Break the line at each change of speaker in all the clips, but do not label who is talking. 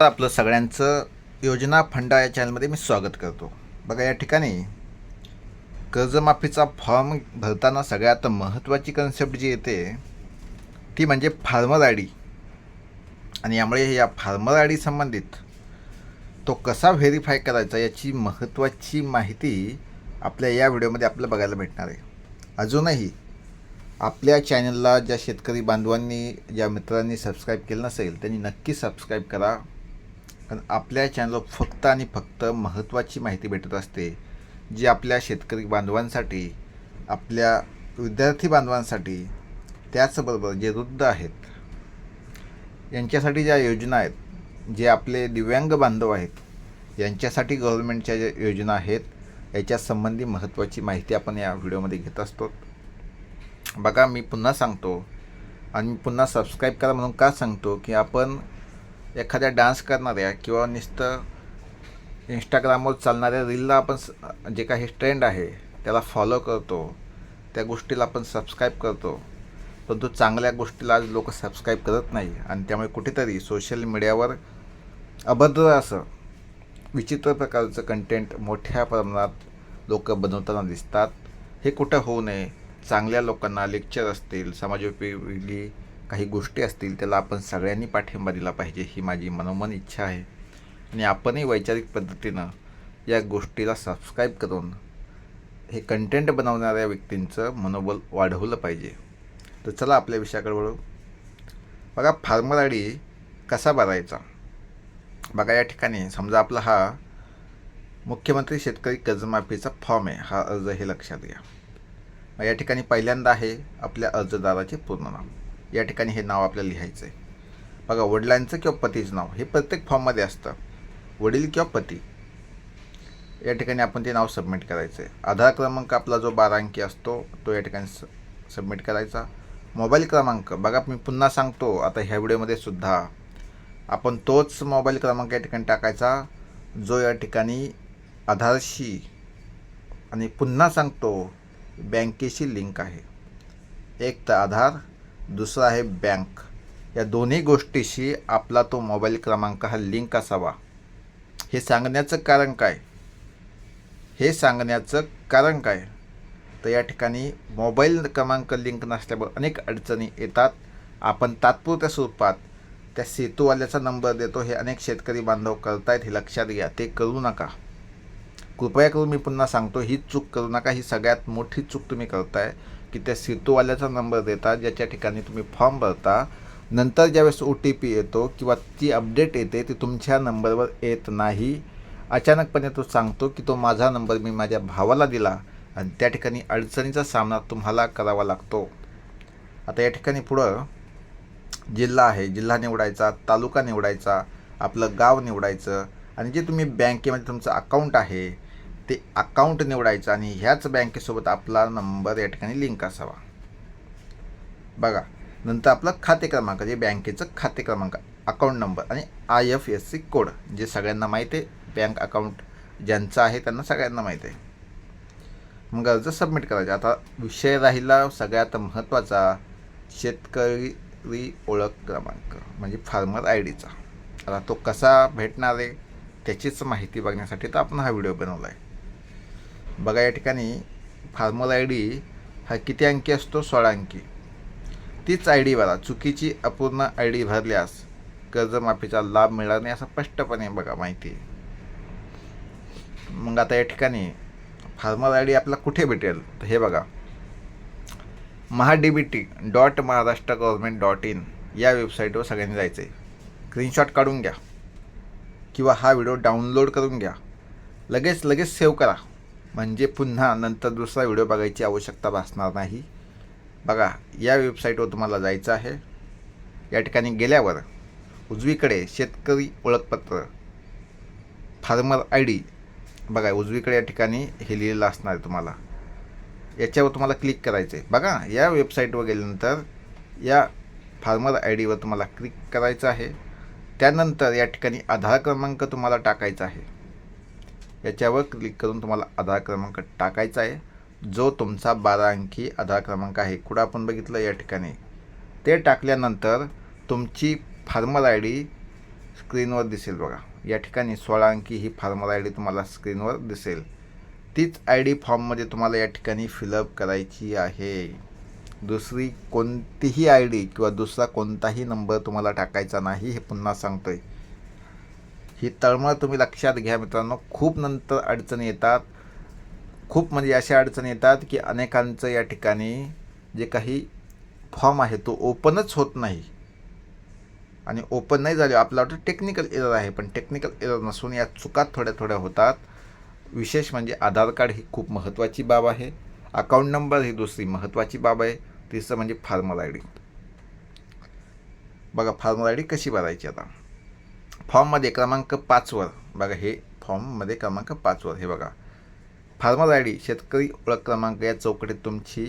आपलं सगळ्यांचं योजना फंडा या चॅनलमध्ये मी स्वागत करतो. बघा, या ठिकाणी कर्जमाफीचा फॉर्म भरताना सगळ्यात महत्त्वाची कन्सेप्ट जी येते ती म्हणजे फार्मर आय डी. आणि यामुळे या फार्मर आय डी संबंधित तो कसा व्हेरीफाय करायचा याची महत्त्वाची माहिती आपल्या या व्हिडिओमध्ये आपल्याला बघायला भेटणार आहे. अजूनही आपल्या चॅनलला ज्या शेतकरी बांधवांनी, ज्या मित्रांनी सबस्क्राईब केलं नसेल त्यांनी नक्की सबस्क्राईब करा. कारण आपल्या चॅनलवर फक्त आणि फक्त महत्त्वाची माहिती भेटत असते, जी आपल्या शेतकरी बांधवांसाठी, आपल्या विद्यार्थी बांधवांसाठी, त्याचबरोबर जे वृद्ध आहेत यांच्यासाठी ज्या योजना आहेत, जे आपले दिव्यांग बांधव आहेत यांच्यासाठी गव्हर्नमेंटच्या ज्या योजना आहेत याच्या संबंधी महत्त्वाची माहिती आपण या व्हिडिओमध्ये घेत असतो. बघा, मी पुन्हा सांगतो आणि मी पुन्हा सबस्क्राईब करा म्हणून का सांगतो की आपण एखाद्या डान्स करणाऱ्या किंवा नुसतं इंस्टाग्रामवर चालणाऱ्या रीलला आपण जे काही ट्रेंड आहे त्याला फॉलो करतो, त्या गोष्टीला आपण सबस्क्राईब करतो, परंतु चांगल्या गोष्टीला आज लोक सबस्क्राईब करत नाही. आणि त्यामुळे कुठेतरी सोशल मीडियावर अभद्र असं विचित्र प्रकारचं कंटेंट मोठ्या प्रमाणात लोक बनवताना दिसतात. हे कुठं होऊ नये. चांगल्या लोकांना लेक्चर असतील, समाजोपयोगी काही गोष्टी असतील, त्याला आपण सगळ्यांनी पाठिंबा दिला पाहिजे, ही माझी मनोमन इच्छा आहे. आणि आपणही वैचारिक पद्धतीनं या गोष्टीला सबस्क्राईब करून हे कंटेंट बनवणाऱ्या व्यक्तींचं मनोबल वाढवलं पाहिजे. तर चला आपल्या विषयाकडे वळू. बघा, फार्मर आय डी कसा भरायचा. बघा, या ठिकाणी समजा आपला हा मुख्यमंत्री शेतकरी कर्जमाफीचा फॉर्म आहे, हा अर्ज हे लक्षात घ्या. या ठिकाणी पहिल्यांदा आहे आपल्या अर्जदाराचे पूर्ण नाव. या ठिकाणी हे नाव आपल्याला लिहायचं आहे. बघा, वडिलांचं किंवा पतीचं नाव हे प्रत्येक फॉर्ममध्ये असतं, वडील किंवा पती. या ठिकाणी आपण ते नाव सबमिट करायचं आहे. आधार क्रमांक आपला जो 12 अंकी असतो तो या ठिकाणी सबमिट करायचा. मोबाईल क्रमांक, बघा मी पुन्हा सांगतो, आता ह्या व्हिडिओमध्ये सुद्धा आपण तोच मोबाईल क्रमांक या ठिकाणी टाकायचा जो या ठिकाणी आधारशी आणि पुन्हा सांगतो बँकेशी लिंक आहे. एक तर आधार, दुसरा आहे बँक. या दोन्ही गोष्टीशी आपला तो मोबाईल क्रमांक हा लिंक असावा. हे सांगण्याचं कारण काय? तर या ठिकाणी मोबाईल क्रमांक लिंक नसल्यामुळे अनेक अडचणी येतात. आपण तात्पुरत्या स्वरूपात त्या सेतूवाल्याचा नंबर देतो. हे अनेक शेतकरी बांधव करतायत, हे लक्षात घ्या. ते करू नका, कृपया करून. मी पुन्हा सांगतो, ही चूक करू नका. ही सगळ्यात मोठी चूक तुम्ही करताय की त्या सेतूवाल्याचा नंबर देता, ज्याच्या ठिकाणी तुम्ही फॉर्म भरता. नंतर ज्यावेळेस OTP येतो किंवा ती अपडेट येते ती तुमच्या नंबरवर येत नाही. अचानकपणे तो सांगतो की तो माझा नंबर मी माझ्या भावाला दिला आणि त्या ठिकाणी अडचणीचा सामना तुम्हाला करावा लागतो. आता या ठिकाणी पुढं जिल्हा आहे, जिल्हा निवडायचा, तालुका निवडायचा, आपलं गाव निवडायचं आणि जे तुम्ही बँकेमध्ये तुमचं अकाउंट आहे ते अकाउंट निवडायचं आणि ह्याच बँकेसोबत आपला नंबर या ठिकाणी लिंक असावा. बघा, नंतर आपलं खाते क्रमांक, जे बँकेचं खाते क्रमांक, अकाउंट नंबर आणि IFSC कोड, जे सगळ्यांना माहीत आहे. बँक अकाउंट ज्यांचं आहे त्यांना सगळ्यांना माहीत आहे. मग अर्ज सबमिट करायचा. आता विषय राहिला सगळ्यात महत्त्वाचा, शेतकरी ओळख क्रमांक म्हणजे फार्मर आय डीचा. आता तो कसा भेटणार आहे त्याचीच माहिती बघण्यासाठी तर आपण हा व्हिडिओ बनवला आहे. बघा, या ठिकाणी फार्मर आय डी हा किती अंकी असतो? 16 अंकी. तीच आय डी भरा. चुकीची अपूर्ण आय डी भरल्यास कर्जमाफीचा लाभ मिळणार नाही, असं स्पष्टपणे बघा माहिती आहे. मग आता या ठिकाणी फार्मर आय डी आपला कुठे भेटेल? तर हे बघा, mahadbt.maharashtragovernment.in या वेबसाईटवर सगळ्यांनी जायचं आहे. स्क्रीनशॉट काढून घ्या किंवा हा व्हिडिओ डाउनलोड करून घ्या. लगेच सेव्ह करा, म्हणजे पुन्हा नंतर दुसरा व्हिडिओ बघायची आवश्यकता भासणार नाही. बघा, या वेबसाईटवर तुम्हाला जायचं आहे. या ठिकाणी गेल्यावर उजवीकडे शेतकरी ओळखपत्र फार्मर आय डी, बघा उजवीकडे या ठिकाणी हे लिहिलेलं असणार आहे. तुम्हाला याच्यावर तुम्हाला क्लिक करायचं आहे. बघा, या वेबसाईटवर गेल्यानंतर या फार्मर आय डीवर तुम्हाला क्लिक करायचं आहे. त्यानंतर या ठिकाणी आधार क्रमांक तुम्हाला टाकायचा आहे. याच्यावर क्लिक करून तुम्हाला आधार क्रमांक टाकायचा आहे, जो तुमचा 12 अंकी आधार क्रमांक आहे. कुठं आपण बघितलं या ठिकाणी. ते टाकल्यानंतर तुमची फार्मर आय डी स्क्रीनवर दिसेल बघा. या ठिकाणी 16 अंकी ही फार्मर आय डी तुम्हाला स्क्रीनवर दिसेल. तीच आय डी फॉर्ममध्ये तुम्हाला या ठिकाणी फिलअप करायची आहे. दुसरी कोणतीही आय डी किंवा दुसरा कोणताही नंबर तुम्हाला टाकायचा नाही, हे पुन्हा सांगतोय. ही तळमळ तुम्ही लक्षात घ्या मित्रांनो. खूप नंतर अडचणी येतात, खूप म्हणजे अशा अडचणी येतात की अनेकांचं या ठिकाणी जे काही फॉर्म आहे तो ओपनच होत नाही. आणि ओपन नाही झाले आपला वाटतं टेक्निकल एरर आहे, पण टेक्निकल एरर नसून या चुका थोड्या थोड्या होतात. विशेष म्हणजे आधार कार्ड ही खूप महत्त्वाची बाब आहे. अकाउंट नंबर ही दुसरी महत्त्वाची बाब आहे. तिसरं म्हणजे फार्मर आय डी. बघा फार्मर आय डी कशी भरायची. आता फॉर्ममध्ये क्रमांक 5वर बघा, हे फॉर्ममध्ये क्रमांक 5वर हे बघा, फार्मर आय डी शेतकरी ओळख क्रमांक या चौकटीत तुमची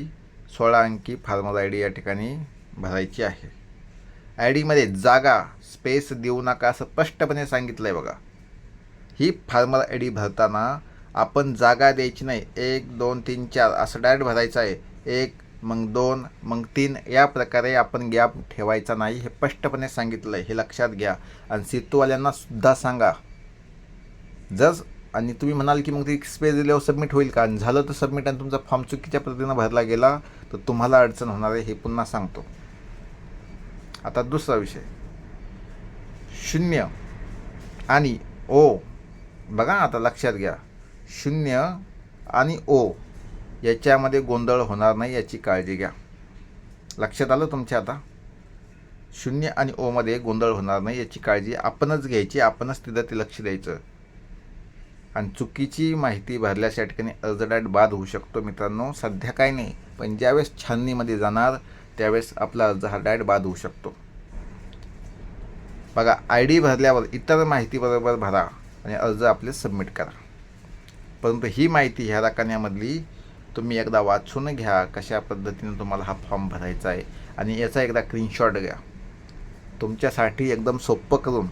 16 अंकी फार्मर आय डी या ठिकाणी भरायची आहे. आय डीमध्ये जागा स्पेस देऊ नका असं स्पष्टपणे सांगितलं आहे बघा. ही फार्मर आय डी भरताना आपण जागा द्यायची नाही. 1 2 3 4 असं डायरेक्ट भरायचं आहे. 1 मग 2 मग 3 या प्रकारे आपण गॅप ठेवायचा नाही, हे स्पष्टपणे सांगितलं आहे, हे लक्षात घ्या. आणि सेतूवाल्यांना सुद्धा सांगा. जर आणि तुम्ही म्हणाल की मग ती स्पेस दिल्यावर सबमिट होईल का, आणि झालं तर सबमिट आणि तुमचा फॉर्म चुकीच्या पद्धतीनं भरला गेला तर तुम्हाला अडचण होणार आहे, हे पुन्हा सांगतो. आता दुसरा विषय, 0 आणि ओ बघा, आता लक्षात घ्या, 0 आणि ओ याच्यामध्ये गोंधळ होणार नाही याची काळजी घ्या. लक्षात आलं तुमच्या. आता 0 आणि ओमध्ये गोंधळ होणार नाही याची काळजी आपणच घ्यायची, आपणच तिथं ते लक्ष द्यायचं. आणि चुकीची माहिती भरल्यास या ठिकाणी अर्ज डायरेक्ट बाद होऊ शकतो मित्रांनो. सध्या काही नाही, पण ज्यावेळेस छाननीमध्ये जाणार त्यावेळेस आपला अर्ज हा डायरेक्ट बाद होऊ शकतो. बघा, आय डी भरल्यावर इतर माहितीबरोबर भरा आणि अर्ज आपले सबमिट करा. परंतु ही माहिती ह्या रकान्यामधली तुम्ही एकदा वाचून घ्या, कशा पद्धतीने तुम्हाला हा फॉर्म भरायचा आहे, आणि याचा एकदा स्क्रीनशॉट घ्या. तुमच्यासाठी एकदम सोपं करून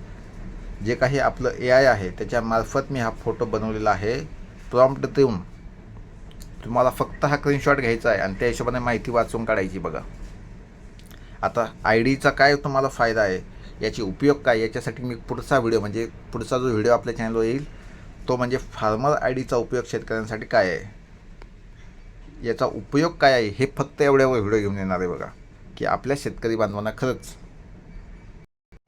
जे काही आपलं AI आहे त्याच्यामार्फत मी हा फोटो बनवलेला आहे. प्रॉम्प्ट देऊन तुम्हाला फक्त हा स्क्रीनशॉट घ्यायचा आहे आणि त्या हिशोबाने माहिती वाचून काढायची. बघा, आता आय डीचा काय तुम्हाला फायदा आहे, याची उपयोग काय, याच्यासाठी मी पुढचा व्हिडिओ म्हणजे पुढचा जो व्हिडिओ आपल्या चॅनलवर येईल तो म्हणजे फार्मर आय डीचा उपयोग शेतकऱ्यांसाठी काय आहे, याचा उपयोग काय आहे, हे फक्त एवढ्यावर व्हिडिओ घेऊन येणार आहे. बघा की आपल्या शेतकरी बांधवांना खरंच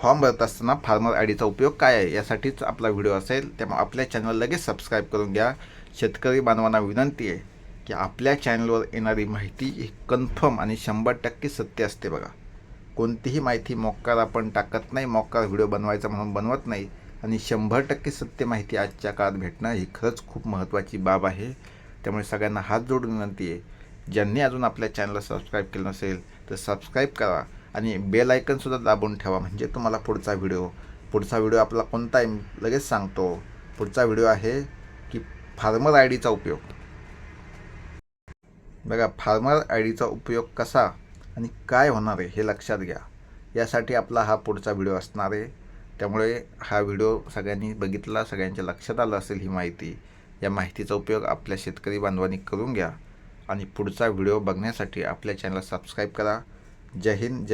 फॉर्म भरत असताना फार्मर आय डीचा उपयोग काय आहे यासाठीच आपला व्हिडिओ असेल. त्यामुळे आपल्या चॅनल लगेच सबस्क्राईब करून घ्या. शेतकरी बांधवांना विनंती आहे की आपल्या चॅनलवर येणारी माहिती ही कन्फर्म आणि 100% सत्य असते. बघा, कोणतीही माहिती मोक्कार आपण टाकत नाही, मोक्कार व्हिडिओ बनवायचा म्हणून बनवत नाही. आणि 100% सत्य माहिती आजच्या काळात भेटणं ही खरंच खूप महत्त्वाची बाब आहे. त्यामुळे सगळ्यांना हात जोडून विनंती आहे, ज्यांनी अजून आपल्या चॅनलला सबस्क्राईब केलं नसेल तर सबस्क्राईब करा आणि बेल आयकनसुद्धा दाबून ठेवा, म्हणजे तुम्हाला पुढचा व्हिडिओ आपला कोणता आहे लगेच सांगतो. पुढचा व्हिडिओ आहे की फार्मर आय डीचा उपयोग. बघा, फार्मर आय डीचा उपयोग कसा आणि काय होणार आहे हे लक्षात घ्या. यासाठी आपला हा पुढचा व्हिडिओ असणार आहे. त्यामुळे हा व्हिडिओ सगळ्यांनी बघितला, सगळ्यांच्या लक्षात आलं असेल ही माहिती. या माहितीचा उपयोग आपल्या शेतकरी बांधवांनी करून घ्या आणि पुढचा व्हिडिओ बघण्यासाठी आपल्या चॅनलला सबस्क्राईब करा. जय हिंद, जय